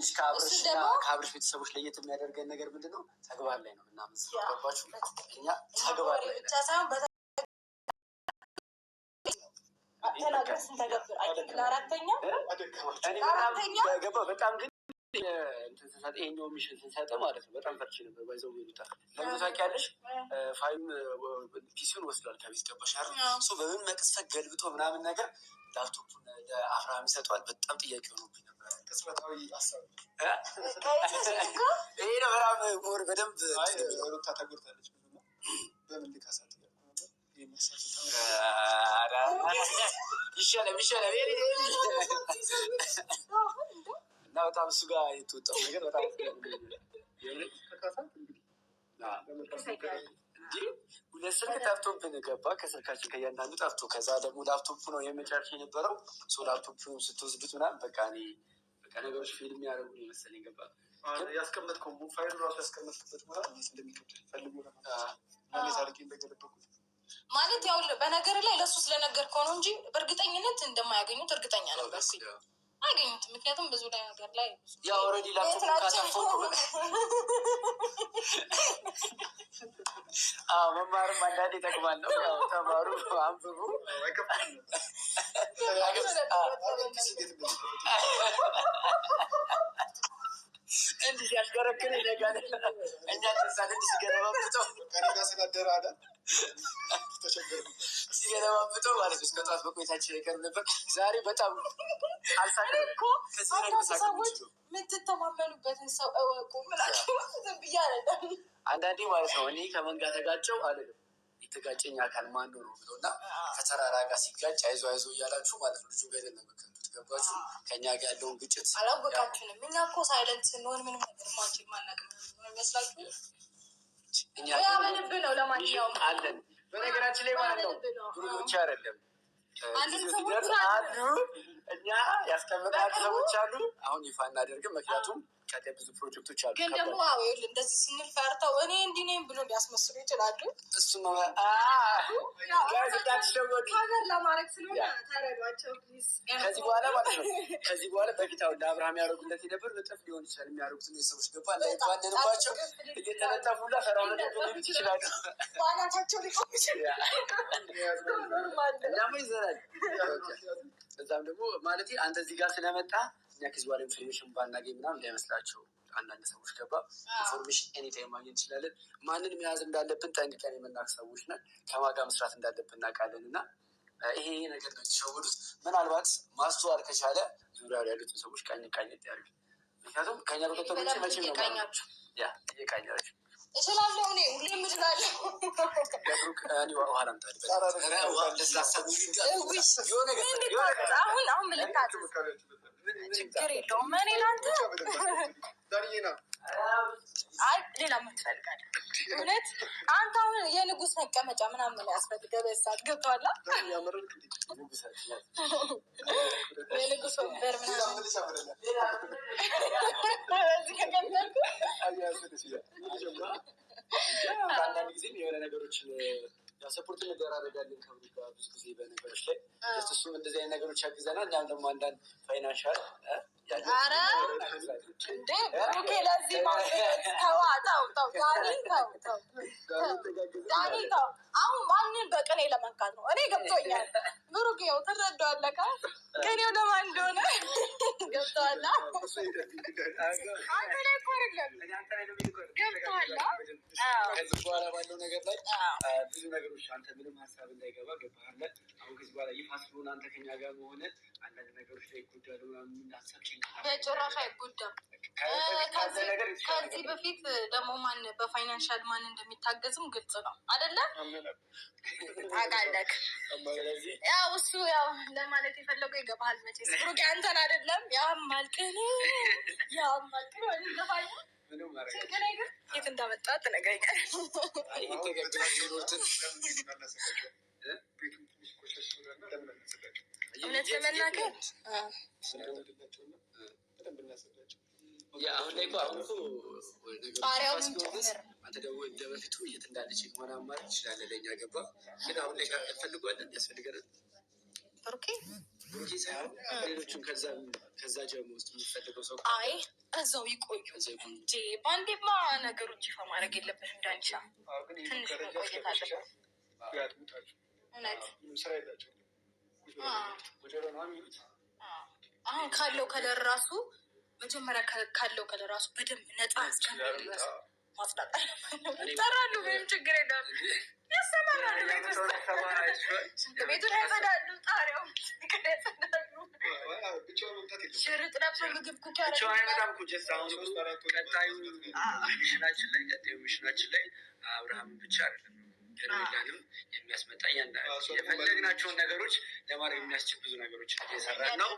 ትንሽ ከአብርሽ ቤተሰቦች ለየት የሚያደርገን ነገር ምንድን ነው? ተግባር ላይ ነው ምናምን ገባችሁ? እኛ ተግባር ላይ ብቻ ሳይሆን ገባ በጣም ግን ይሄኛው ሚሽን ስንሰጥ ማለት ነው በጣም ፈርቼ ነበር። ባይዘው ይሉታል ለምን ታውቂያለሽ? ፋይም ፒሲውን ወስዷል ከቤት ገባሽ አይደል? እሱ በምን መቅስፈት ገልብጦ ምናምን ነገር ላፕቶፑን ለአብርሃም ይሰጠዋል። በጣም ጥያቄ ሆኖብኝ ነበር። ቅጽበታዊ ሀሳብ ይሄ ነው። በጣም ሞር በደንብ ሩታ ተጎድታለች። በምን ልካሳት ይሻላል እና በጣም እሱ ጋር የተወጣው ነገር በጣም እንጂ ሁለት ስልክ ጠፍቶብን ገባ። ከስልካችን ከእያንዳንዱ ጠፍቶ ከዛ ደግሞ ላፕቶፕ ነው የመጨረሻ የነበረው። ላፕቶፕ ስትወስዱት ምናምን በቃ ነገሮች ፊልም ያደረጉ የመሰለኝ ገባ። ያስቀመጥከው ፋይሉ ራሱ ያስቀመጥክበት ማለት እንደሚከብድ ፈልጉ ታሪክ እንደገለበኩት ማለት ያው በነገር ላይ ለሱ ስለነገርከው ነው እንጂ በእርግጠኝነት እንደማያገኙት እርግጠኛ ነበር። አገኙት። ምክንያቱም ብዙ ላይ ነገር ላይ ያው ኦልሬዲ ላፕቶፕ ካጠፋው መማርም አንዳንዴ ይጠቅማል ነው። ያው ተማሩ፣ አንብቡ። እንዲህ ሲያሽከረክር ይነጋል። እኛ ተሳለ ሲገለባብጠው ሲገለባብጠው ማለት ነው። እስከ ጠዋት በቆይታችን አይቀርም ነበር። ዛሬ በጣም ሰዎች የምትተማመኑበትን ሰው እወቁ ምላችሁ ዝም ብዬ አይደለም። አንዳንዴ ማለት ነው እኔ ከመንጋ ተጋጨው አይደለም የተጋጨኝ አካል ማን ነው ብሎ እና ከተራራ ጋር ሲጋጭ አይዞ እያላችሁ ማለት ነው ልጁ ገደል ነው የምትከቱት። ገባችሁ? ከእኛ ጋር ያለውን ግጭት አላወቃችሁንም። እኛ እኮ ሳይለንት ስንሆን ምንም ነገር ማንችል ማናቅም ይመስላችሁ። እኛ ምንብ ነው ለማንኛውም አለን። በነገራችን ላይ ማለት ነው ብቻ አይደለም አሉ እኛ ያስቀምጣሉ ሰዎች አሉ። አሁን ይፋ እናደርግም ምክንያቱም ቀጣይ ብዙ ፕሮጀክቶች አሉ። ግን ደግሞ እንደዚህ ስንል ፈርተው እኔ እንዲህ ነኝ ብሎ ሊያስመስሉ ይችላሉ። እሱ ነው ሀገር ለማድረግ ስለሆነ ተረዷቸው ፕሊዝ። ከዚህ በኋላ ማለት ነው ከዚህ በኋላ በፊት አሁን ለአብርሃም ያደረጉለት የነበር እጥፍ ሊሆን ይችላል የሚያደርጉትን የሰዎች ገባ ላይባንንባቸው እየተነጠፉላ ሰራነ ሊሆን ይችላሉ። ዋናታቸው ሊቆም ይችላል። እናማ ይዘናል። እዛም ደግሞ ማለት አንተ እዚህ ጋር ስለመጣ እኛ ከዚህ በኋላ ኢንፎርሜሽን ባናገኝ ምናምን እንዳይመስላቸው አንዳንድ ሰዎች ገባ። ኢንፎርሜሽን ኤኒታይም ማግኘት እንችላለን። ማንን መያዝ እንዳለብን ጠንቅቀን የምናውቅ ሰዎች ነን። ከማን ጋር መስራት እንዳለብን እናውቃለን። እና ይሄ ነገር ነው የተሸወዱት። ምናልባት ማስተዋል ከቻለ ዙሪያ ያሉትን ሰዎች ቃኘት ያደርግ። ምክንያቱም ከኛ በቀጠሉ መቼም ነው እየቃኛችሁ እችላለሁ። እኔ ሁሌም እችላለሁ። አሁን ምልታት ችግር የለውም። እኔ ላንተ አይ ሌላ ምትፈልጋለህ? እውነት አንተ አሁን የንጉስ መቀመጫ ምናምን ያስፈልገ በሳት ገብቷላ። የንጉስ ወንበር ምናምን አንዳንድ ጊዜም የሆነ ነገሮችን ሰፖርት እንደራረጋለን ከብሩ ጋር ብዙ ጊዜ በነገሮች ላይ እሱም እንደዚህ አይነት ነገሮች ያግዘናል። እኛም ደግሞ አንዳንድ ፋይናንሻል ኧረ እንዴ ብሩኬ ለዚህ ዳኒ ተው። አሁን ማንን በቅኔ ለመንካት ነው? እኔ ገብቶኛል። ብሩኬ ያው ትረዳዋለህ። ቅኔው ለማን እንደሆነ ገብቶሃል? አንተ ላይ እኮ አይደለም ገብቶሃል? ከዚህ በኋላ ባለው ነገር ላይ ብዙ ነገሮች አንተ ምንም ሀሳብ እንዳይገባ ገባህ። አሁን ከዚህ በኋላ ይፋ ስለሆነ አንተ ከኛ ጋር መሆነ አንዳንድ ነገሮች ላይ ይጎዳሉ ምናምን ሀሳብ በጭራሽ አይጎዳም። ከዚህ በፊት ደግሞ ማን በፋይናንሻል ማን እንደሚታገዝም ግልጽ ነው አይደለ? ታውቃለህ። ያው እሱ ያው ለማለት የፈለገው ይገባሃል። መቼስ ብሩክ አንተን አይደለም ያማልቅን ይገባል። ችግር ግን የት እንዳመጣት ትነግረኛለህ። እውነት ለመናገር አሁን ላይ ጣሪያውን ጨምር አንተ ደግሞ እንደ በፊቱ የት እንዳለች ሆነ ማለት ትችላለህ። ለእኛ ገባ ግን አሁን ላይ ፈልጓለን ያስፈልገናል። ኦኬ ብሩኬ ሳይሆን ሌሎቹም ከዛ ጀምሮ ውስጥ የሚፈልገው ሰው አይ እዛው ይቆዩ እንጂ በአንዴማ ነገሮች ይፋ ማድረግ የለብሽም። ዳንቻ ትንሽ መቆየት አለበት። አሁን ካለው ከለር ራሱ መጀመሪያ ካለው ከለር ራሱ በደንብ ነጣ እስከሚል ድረስ ማስጣጣ ይጠራሉ። ምንም ችግር የለም። ያሰማራሉ። ቤቱን ያጸዳሉ። ጣሪያው ያጸዳሉ። ሽርጥ ለብሶ ምግብ ኩክ ያደርጋሉ። ቀጣዩ ሚሽናችን ላይ አብርሃምን ብቻ አይደለም ሄርሜላንም የሚያስመጣ የፈለግናቸውን ነገሮች ለማድረግ የሚያስችል ብዙ ነገሮች እየሰራን ነው።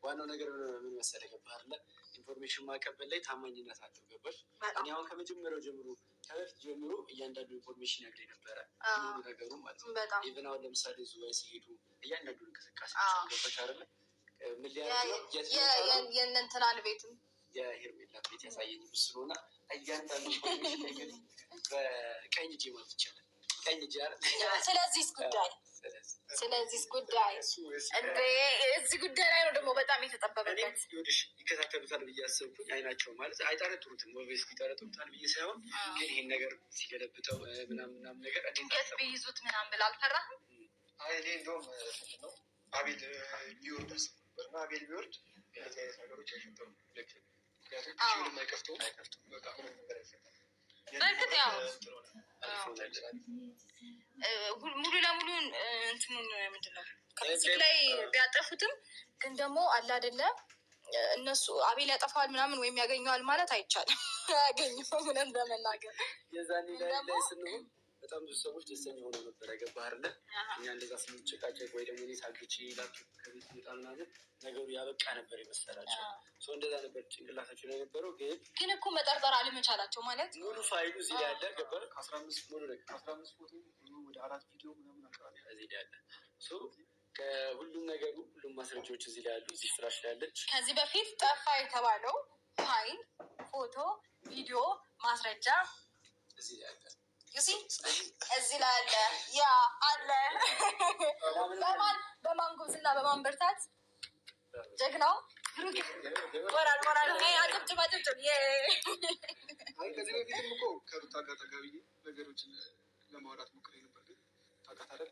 ዋናው ነገር ምን መሰለህ ገባህ አይደለ? ኢንፎርሜሽን ማቀበል ላይ ታማኝነት አለው። ገባሽ? እኔ አሁን ከመጀመሪያው ጀምሮ ከበፊት ጀምሮ እያንዳንዱ ኢንፎርሜሽን ያገኝ ነበረ ሁሉ ነገሩ ማለት ነው። ኢቨን አሁን ለምሳሌ ዙባይ ሲሄዱ እያንዳንዱ እንቅስቃሴ ገባሽ አይደለ? ምን ሊያደርግ የእነንትናን ቤትም የሄርሜላ ቤት ያሳየኝ ምስሉ እና እያንዳንዱ ኢንፎርሜሽን ላይ በቀኝ እጄ ማለት ይቻላል ቀኝ እጄ አይደል? ስለዚህ ጉዳይ እዚህ ጉዳይ ላይ ነው ደግሞ በጣም የተጠበበበት። ይከታተሉታል ብዬ አሰብኩኝ። አይናቸው ማለት አይጠረጥሩትም፣ ኦብቪየስ ይጠረጥሩታል ብዬ ሳይሆን ግን ይሄን ነገር ሲገለብጠው ምናምን ነገር ድንገት ቢይዙት ምናምን ብለህ አልፈራህም? እኔ እንደውም ነው አቤል ቢወርድ እና አቤል ቢወርድ እንደዚህ አይነት ነገሮች አይፈጠሩም። ምክንያቱም አይከፍተውም። በቃ ምንም ነገር አይፈጠርም። በእርግጥ ያው ሙሉ ለሙሉ እንትኑን ምንድን ነው ከዚህ ላይ ቢያጠፉትም ግን ደግሞ አለ አይደለ እነሱ አቤል ያጠፋል ምናምን ወይም ያገኘዋል ማለት አይቻልም። ያገኘው ምንም ለመናገር የዛኔ ላይ ስንሆን በጣም ብዙ ሰዎች ደስተኛ ሆነው ነበር። ገባህ አይደለ? እኛ እንደዛ ስንጨቃጨቅ ወይ ደግሞ እኔ ሳግቼ ላችሁ ከቤት ወጣ ምናምን ነገሩ ያበቃ ነበር የመሰላቸው። እንደዛ ነበር ጭንቅላታቸው ላይ ነበረው። ግን እኮ መጠርጠር አለመቻላቸው ማለት ሙሉ ፋይሉ እዚህ ላይ ያለ ገባህ? ከ15 ሙሉ ነገር 15 ፎቶ ወደ 4 ቪዲዮ ምናምን አካባቢ እዚህ ላይ ያለ ከሁሉም ነገሩ ሁሉም ማስረጃዎች እዚህ ላይ ያሉ። እዚህ ፍላሽ ላይ ያለች ከዚህ በፊት ጠፋ የተባለው ፋይል፣ ፎቶ፣ ቪዲዮ ማስረጃ እዚህ ላይ ያለ እዚህ ላይ አለ። ያ አለ በማን ጉብዝና በማን ብርታት ጀግናው ወራል አጭብጭብ ከዚህ በፊትም እኮ ከሩታ ጋር ተጋቢ ነገሮችን ለማውራት ሞክሬ ነበር። ግን ታውቃታለህ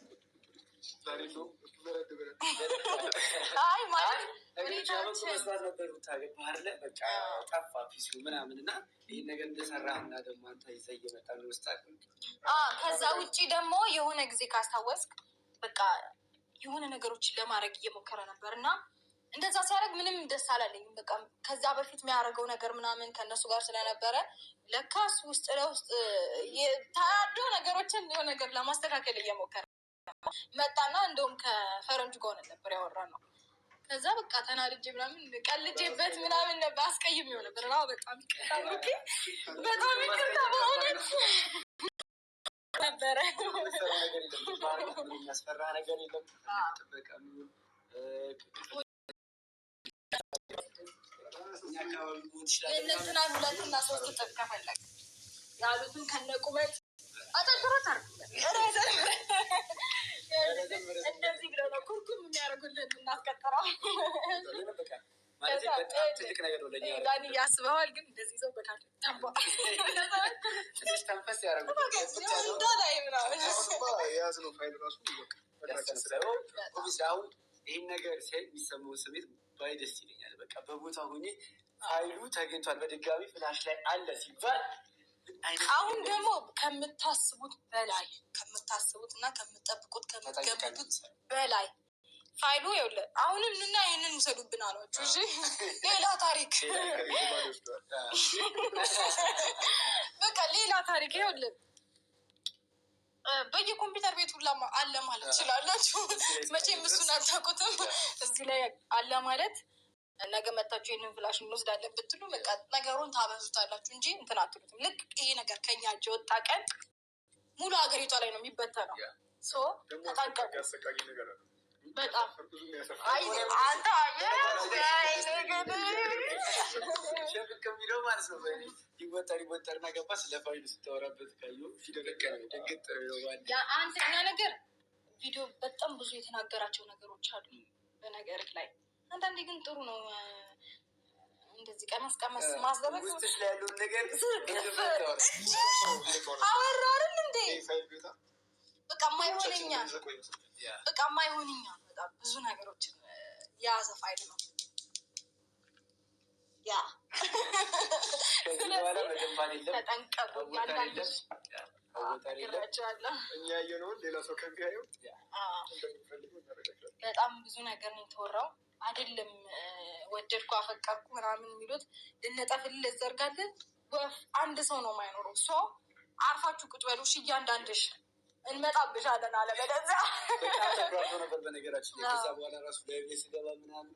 ዛሬ ነው ጠፋ ፒሲው ምናምን እና ይህን ነገር እንደሰራህ እና ደግሞ አንተ ይዘህ እየመጣህ ነው ውስጥ ከዛ ውጭ ደግሞ የሆነ ጊዜ ካስታወስክ በቃ የሆነ ነገሮችን ለማድረግ እየሞከረ ነበር እና እንደዛ ሲያደርግ ምንም ደስ አላለኝም። በቃ ከዛ በፊት የሚያደርገው ነገር ምናምን ከእነሱ ጋር ስለነበረ ለካስ ውስጥ ለውስጥ ታዶ ነገሮችን የሆነ ነገር ለማስተካከል እየሞከረ መጣና እንደውም ከፈረንጁ ጋር ነበር ያወራነው። ከዛ በቃ ተናድጄ ምናምን ቀልጄበት ምናምን ነበር አስቀይሜው ነበር። በጣም ይቅርታ በጣም ይቅርታ በእውነት ነበረ። የሚያስፈራ ነገር የለም። ጥበቃ የእነንትና 2 እና 3 እጥፍ ከፈለግ ያሉትን ከነቁመት አጠግሮት እንደዚህ ብለው ነው ኩርኩም የሚያደርጉልን እናስቀጥረው። ዳኒ ያስበዋል ግን እንደዚህ ሰው በቃ ተንፈስ ያደረጉ የያዝነው ፋይል ራሱ አሁን ይህን ነገር ሲያይ የሚሰማውን ስሜት ባይ ደስ ይለኛል። በቃ በቦታ ሆኜ ፋይሉ ተገኝቷል በድጋሚ ፍላሽ ላይ አለ ሲባል አሁን ደግሞ ከምታስቡት በላይ እና ከምትጠብቁት ከምትገምቱት በላይ ፋይሉ ይኸውልህ አሁንም እና ይህንን ውሰዱብን አሏችሁ። እሺ ሌላ ታሪክ በቃ ሌላ ታሪክ ይኸውልህ በየኮምፒውተር ቤቱ አለ ማለት ትችላላችሁ። መቼም እሱን አታውቁትም። እዚህ ላይ አለ ማለት ነገ መታችሁ ይህንን ፍላሽ እንወስዳለን ብትሉ በቃ ነገሩን ታበዙታላችሁ እንጂ እንትን አትሉትም። ልክ ይሄ ነገር ከኛ እጅ የወጣ ቀን ሙሉ ሀገሪቷ ላይ ነው የሚበተነው። ተጠንቀቁ በጣም አንተ ከሚለው ማለት ነው። ይወጠር እና ገባ ስለ ፋይሉ ስታወራበት ካየሁ አንደኛ ነገር ቪዲዮ በጣም ብዙ የተናገራቸው ነገሮች አሉ በነገርህ ላይ። አንዳንዴ ግን ጥሩ ነው እንደዚህ ቀመስ ቀመስ ማስደረግ። ውስጥሽ ላይ ያለውን ነገር አወራሁ አይደል እንዴ? በቃ የማይሆንኛ በጣም ብዙ ነገሮችን የያዘ ፋይል ነው። ያ ተጠንቀቁ። እኛ ያየነውን ሌላ ሰው ከሚያየው በጣም ብዙ ነገር ነው የተወራው። አይደለም ወደድኩ አፈቀርኩ ምናምን የሚሉት ልነጠፍል ልዘርጋለን። አንድ ሰው ነው የማይኖረው። ሰው አርፋችሁ ቁጭ በሉ እሺ። እያንዳንድሽ እንመጣብሻለን አለ። በለዚያ ነበር በነገራችን ከዛ በኋላ ራሱ ላይ ስገባ ምናምን